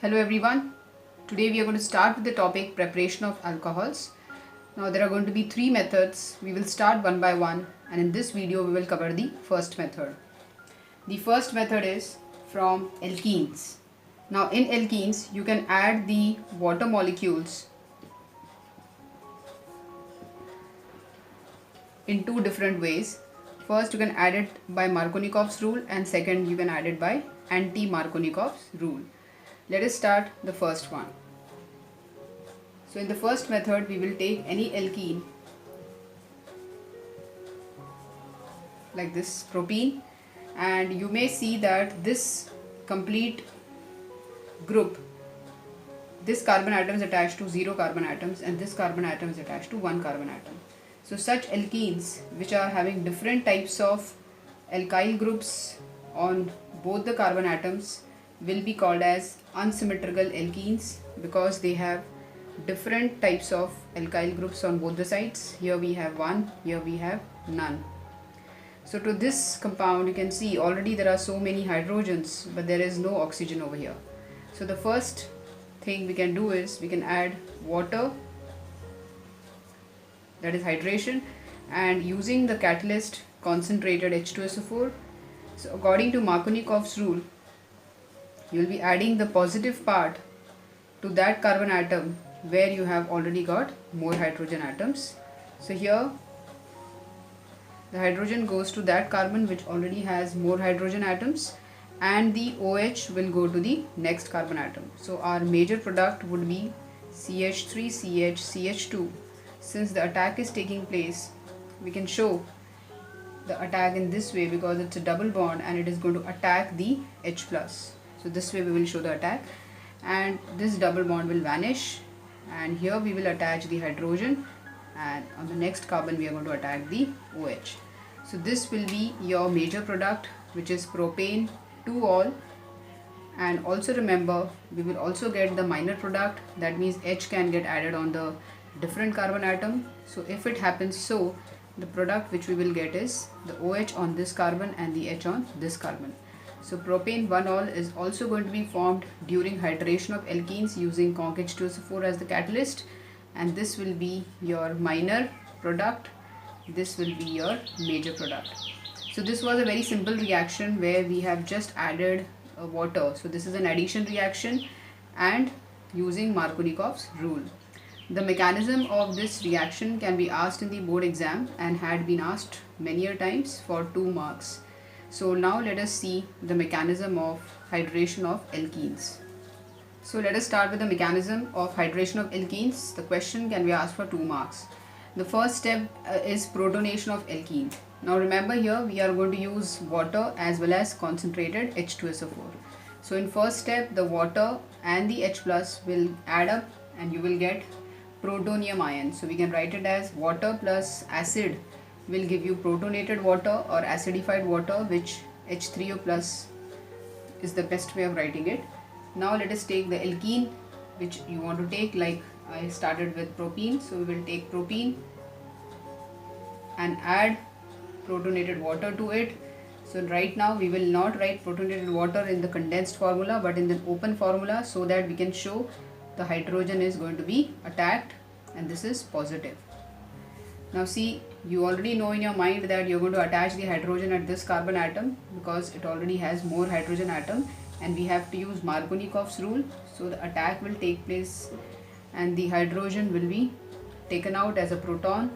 Hello everyone. Today we are going to start with the topic preparation of alcohols. Now there are going to be three methods. We will start one by one, and in this video we will cover the first method. The first method is from alkenes. Now in alkenes you can add the water molecules in two different ways. First you can add it by Markovnikov's rule, and second you can add it by anti-Markovnikov's rule. Let us start the first one. So in the first method we will take any alkene like this propene, and you may see that this complete group, this carbon atom is attached to 0 carbon atoms and this carbon atom is attached to 1 carbon atom. So such alkenes which are having different types of alkyl groups on both the carbon atoms will be called as unsymmetrical alkenes, because they have different types of alkyl groups on both the sides. Here we have one, here we have none. So to this compound you can see already there are so many hydrogens, but there is no oxygen over here. So the first thing we can do is we can add water, that is hydration, and using the catalyst concentrated H2SO4. So according to Markovnikov's rule, you will be adding the positive part to that carbon atom where you have already got more hydrogen atoms. So here the hydrogen goes to that carbon which already has more hydrogen atoms, and the OH will go to the next carbon atom. So our major product would be CH3CH CH2. Since the attack is taking place, we can show the attack in this way because it's a double bond and it is going to attack the H+. So this way we will show the attack, and this double bond will vanish, and here we will attach the hydrogen, and on the next carbon we are going to attack the OH. So this will be your major product, which is propane 2-ol. And also remember, we will also get the minor product, that means H can get added on the different carbon atom. So if it happens so, the product which we will get is the OH on this carbon and the H on this carbon. So propane 1-ol is also going to be formed during hydration of alkenes using conc H2SO4 as the catalyst, and this will be your minor product, this will be your major product. So this was a very simple reaction where we have just added water. So this is an addition reaction and using Markovnikov's rule. The mechanism of this reaction can be asked in the board exam and had been asked many a times for 2 marks. So now let us see the mechanism of hydration of alkenes. So let us start with the mechanism of hydration of alkenes. The question can be asked for 2 marks. The first step is protonation of alkene. Now remember, here we are going to use water as well as concentrated H2SO4. So in first step, the water and the H+ will add up and you will get protonium ion. So we can write it as water plus acid will give you protonated water or acidified water, which H3O plus is the best way of writing it. Now let us take the alkene which you want to take. Like I started with propene, so we will take propene and add protonated water to it. So right now we will not write protonated water in the condensed formula but in the open formula, so that we can show the hydrogen is going to be attacked and this is positive. Now see, you already know in your mind that you're going to attach the hydrogen at this carbon atom because it already has more hydrogen atom, and we have to use Markovnikov's rule. So the attack will take place and the hydrogen will be taken out as a proton.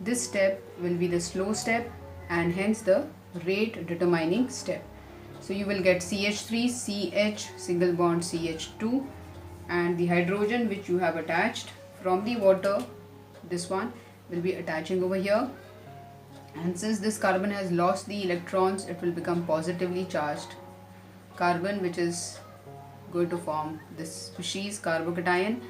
This step will be the slow step and hence the rate determining step. So you will get CH3CH single bond CH2, and the hydrogen which you have attached from the water, this one will be attaching over here, and since this carbon has lost the electrons, it will become positively charged carbon, which is going to form this species carbocation.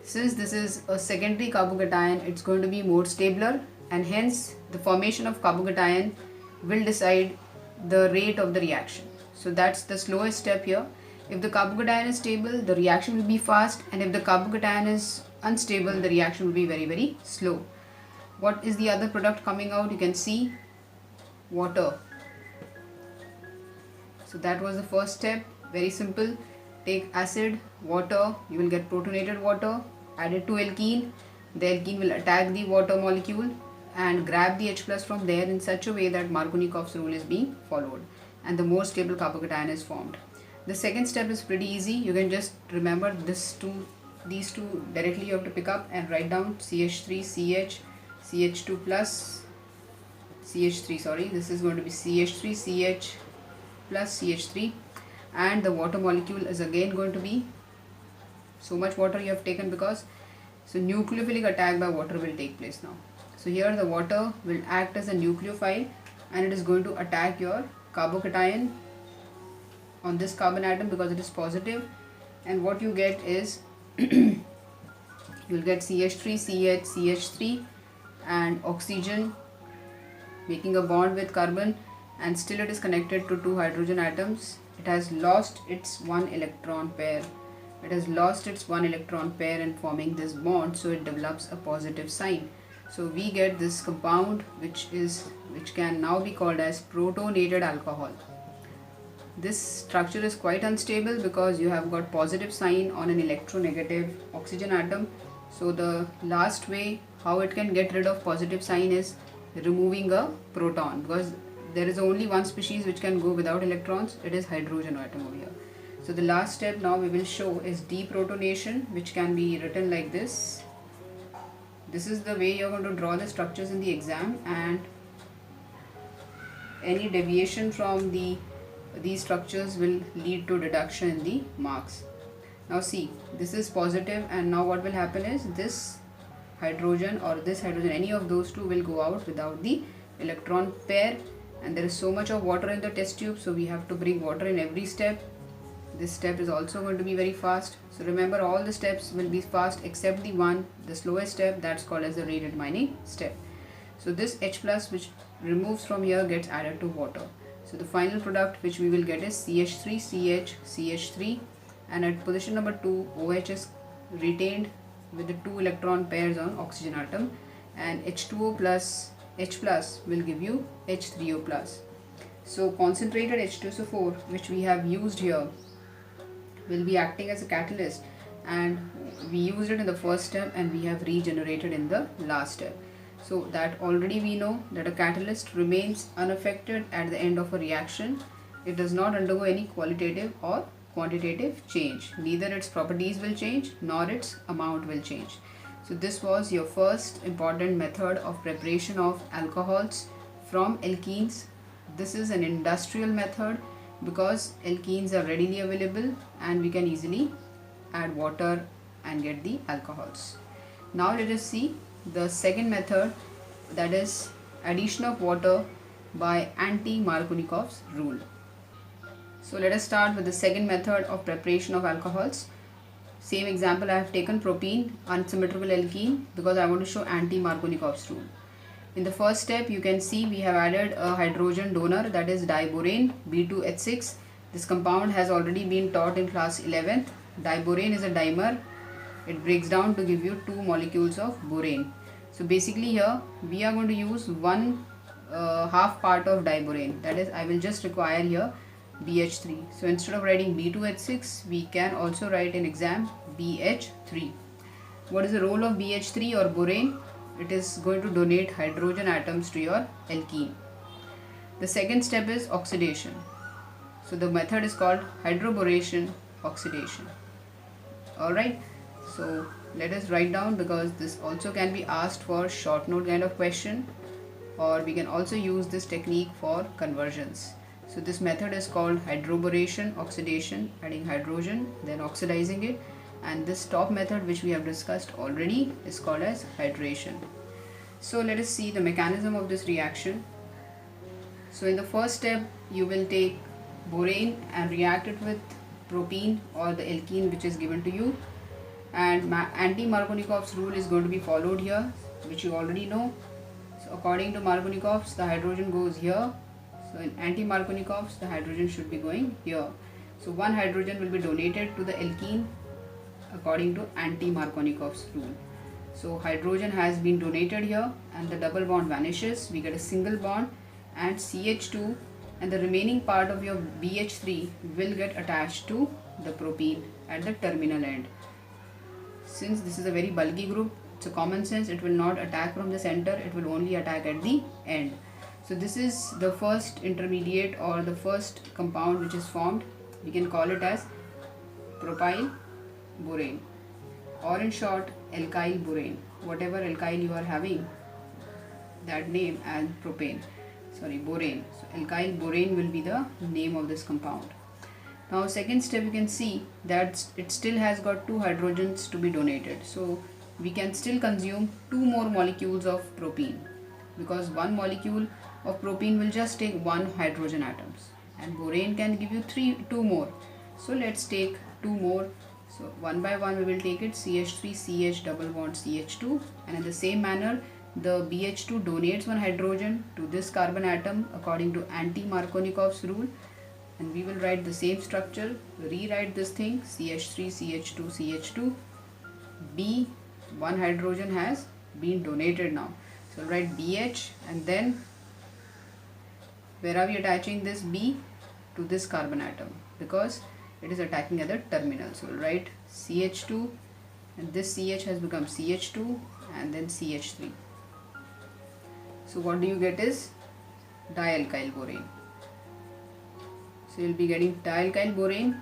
Since this is a secondary carbocation, it's going to be more stabler, and hence the formation of carbocation will decide the rate of the reaction. So that's the slowest step here. If the carbocation is stable, the reaction will be fast, and if the carbocation is unstable, the reaction will be very, very slow. What is the other product coming out? You can see water. So that was the first step, very simple. take acid, water, you will get protonated water, add it to alkene. The alkene will attack the water molecule and grab the H plus from there in such a way that Markovnikov's rule is being followed and the more stable carbocation is formed. The second step is pretty easy. You can just remember these two directly. You have to pick up and write down CH3, CH, CH2 plus CH3, sorry, this is going to be CH3, CH plus CH3, and the water molecule is again going to be so much water you have taken, because so nucleophilic attack by water will take place now. So here the water will act as a nucleophile and it is going to attack your carbocation on this carbon atom because it is positive, and what you get is you will get CH3, CH, CH3 and oxygen making a bond with carbon, and still it is connected to two hydrogen atoms. It has lost its one electron pair. It has lost its one electron pair in forming this bond, so it develops a positive sign. So we get this compound which can now be called as protonated alcohol. This structure is quite unstable because you have got positive sign on an electronegative oxygen atom. So the last way how it can get rid of positive sign is removing a proton, because there is only one species which can go without electrons. It is hydrogen atom over here. So the last step now we will show is deprotonation, which can be written like this. This is the way you are going to draw the structures in the exam, and any deviation from these structures will lead to deduction in the marks. Now see, this is positive, and now what will happen is this hydrogen or this hydrogen, any of those two will go out without the electron pair, and there is so much of water in the test tube, so we have to bring water in every step. This step is also going to be very fast. So remember, all the steps will be fast except the one, the slowest step, that's called as the rate determining step. So this H plus which removes from here gets added to water. So the final product which we will get is CH3, CH, CH3, and at position number 2 OH is retained with the two electron pairs on oxygen atom, and H2O plus H plus will give you H3O plus. So concentrated H2SO4 which we have used here will be acting as a catalyst, and we used it in the first step and we have regenerated in the last step. So that already we know that a catalyst remains unaffected at the end of a reaction. It does not undergo any qualitative or quantitative change. Neither its properties will change nor its amount will change. So this was your first important method of preparation of alcohols from alkenes. This is an industrial method because alkenes are readily available and we can easily add water and get the alcohols. Now let us see the second method, that is addition of water by anti-Markovnikov's rule. So let us start with the second method of preparation of alcohols. Same example, I have taken propene unsymmetrical alkene because I want to show anti-Markovnikov's rule. In the first step you can see we have added a hydrogen donor, that is diborane B2H6. This compound has already been taught in class 11th. Diborane is a dimer. It breaks down to give you two molecules of borane. So basically here we are going to use one half part of diborane, that is I will just require here BH3. So instead of writing B2H6 we can also write in exam BH3. What is the role of BH3 or borane? It is going to donate hydrogen atoms to your alkene. The second step is oxidation. So the method is called hydroboration oxidation. Alright, so let us write down, because this also can be asked for short note kind of question, or we can also use this technique for conversions. So this method is called hydroboration oxidation, adding hydrogen then oxidizing it, and this top method which we have discussed already is called as hydration. So let us see the mechanism of this reaction. So in the first step you will take borane and react it with propene or the alkene which is given to you, and anti-Markovnikov's rule is going to be followed here, which you already know. So according to Markovnikov's, the hydrogen goes here. So in anti-Markovnikov's, the hydrogen should be going here. So one hydrogen will be donated to the alkene according to anti-Markovnikov's rule. So hydrogen has been donated here and the double bond vanishes. We get a single bond and CH2, and the remaining part of your BH3 will get attached to the propene at the terminal end. Since this is a very bulky group, it's a common sense, it will not attack from the center, it will only attack at the end. So this is the first intermediate or the first compound which is formed. We can call it as propyl borane, or in short alkyl borane. Whatever alkyl you are having, that name as borane. So alkyl borane will be the name of this compound. Now second step, you can see that it still has got 2 hydrogens to be donated. So we can still consume 2 more molecules of propene, because 1 molecule of propene will just take 1 hydrogen atoms, and borane can give you 2 more. So let's take 2 more. So one by one we will take it, CH3 CH double bond CH2, and in the same manner the BH2 donates 1 hydrogen to this carbon atom according to anti-Markovnikov's rule, and we will write the same structure, rewrite this thing, CH3 CH2 CH2, B, 1 hydrogen has been donated now. So write BH, and then where are we attaching this B? To this carbon atom, because it is attacking at the terminal. So we'll write CH2, and this CH has become CH2 and then CH3. So what do you get is dialkyl borane. So you'll be getting dialkyl borane.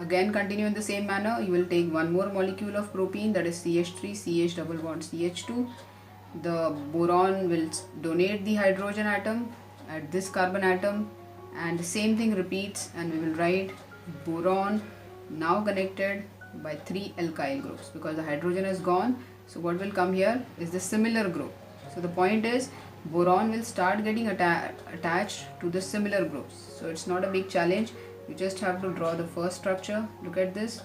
Again continue in the same manner. You will take 1 more molecule of propene, that is CH3 CH double bond CH2. The boron will donate the hydrogen atom at this carbon atom, and the same thing repeats, and we will write boron now connected by 3 alkyl groups, because the hydrogen is gone. So what will come here is the similar group. So the point is boron will start getting attached to the similar groups. So it's not a big challenge. You just have to draw the first structure. Look at this,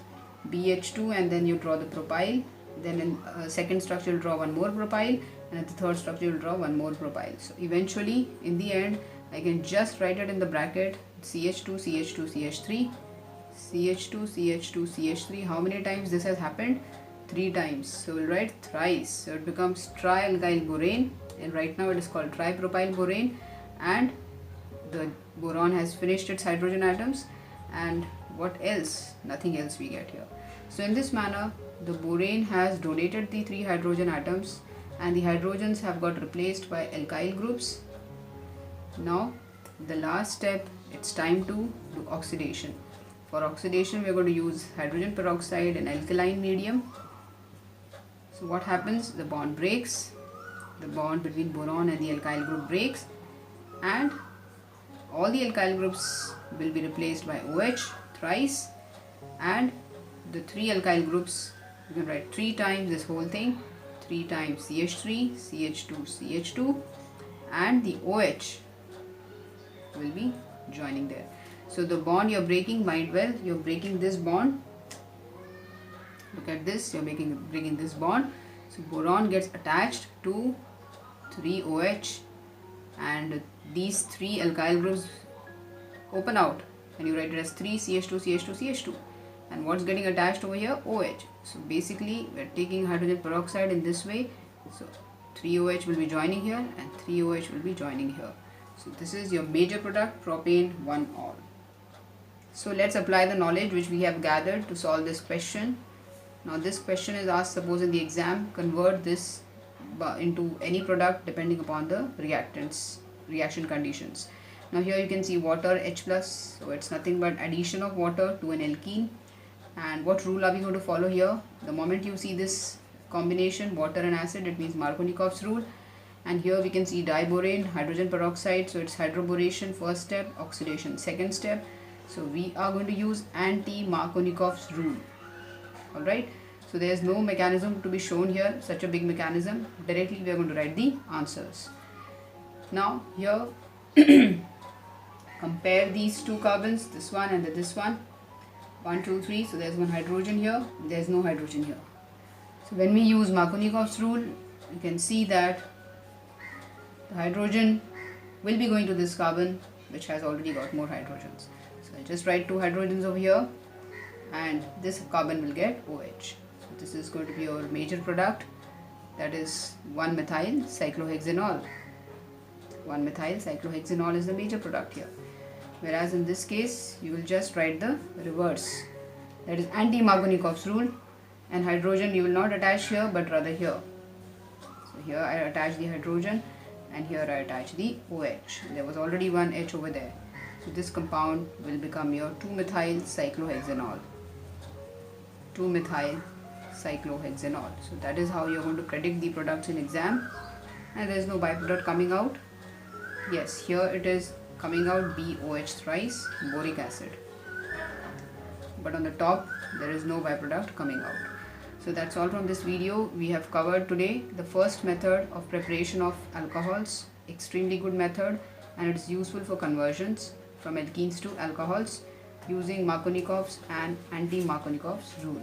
BH2, and then you draw the propyl. Then in second structure you'll draw 1 more propyl, and at the third structure you'll draw 1 more propyl. So eventually in the end I can just write it in the bracket, CH2 CH2 CH3, CH2 CH2 CH3. How many times this has happened? 3 times. So we'll write thrice. So it becomes trialkyl borane, and right now it is called tripropyl borane, and the boron has finished its hydrogen atoms, and what else? Nothing else we get here. So in this manner the borane has donated the 3 hydrogen atoms, and the hydrogens have got replaced by alkyl groups. Now the last step, it's time to do oxidation. For oxidation we are going to use hydrogen peroxide in alkaline medium. So what happens? The bond breaks, the bond between boron and the alkyl group breaks, and all the alkyl groups will be replaced by OH thrice, and the 3 alkyl groups, you can write 3 times this whole thing, 3 times CH3 CH2 CH2, and the OH will be joining there. So the bond you're breaking, mind well, you're breaking this bond. Look at this, you're breaking this bond. So boron gets attached to 3 OH, and these 3 alkyl groups open out, and you write it as 3 CH2 CH2 CH2. And what's getting attached over here? OH. So basically we're taking hydrogen peroxide in this way. So 3 OH will be joining here, and 3 OH will be joining here. So this is your major product, propane 1-ol. So let's apply the knowledge which we have gathered to solve this question. Now this question is asked, suppose in the exam, convert this into any product depending upon the reaction conditions. Now here you can see water H+, so it's nothing but addition of water to an alkene. And what rule are we going to follow here? The moment you see this combination, water and acid, it means Markovnikov's rule. And here we can see diborane, hydrogen peroxide, so it's hydroboration, first step, oxidation, second step. So we are going to use anti-Markovnikov's rule. Alright, so there is no mechanism to be shown here, such a big mechanism. Directly we are going to write the answers. Now here compare these 2 carbons, this one and this one. 1, 2, 3, so there's 1 hydrogen here, there's no hydrogen here. So when we use Markovnikov's rule, you can see that the hydrogen will be going to this carbon which has already got more hydrogens. So I'll just write 2 hydrogens over here, and this carbon will get OH. So this is going to be our major product, that is 1-methyl cyclohexanol. 1-methyl cyclohexanol is the major product here. whereas in this case you will just write the reverse, that is anti-Markovnikov's rule, and hydrogen you will not attach here but rather here. So here I attach the hydrogen and here I attach the OH. There was already one H over there. So this compound will become your 2-methyl cyclohexanol. 2-methyl cyclohexanol. So that is how you are going to predict the products in exam. And there is no byproduct coming out. Yes, here it is coming out BOH thrice, boric acid. But on the top there is no byproduct coming out. So that's all from this video. We have covered today the first method of preparation of alcohols. Extremely good method, and it's useful for conversions from alkenes to alcohols using Markovnikov's and anti-Markovnikov's rule.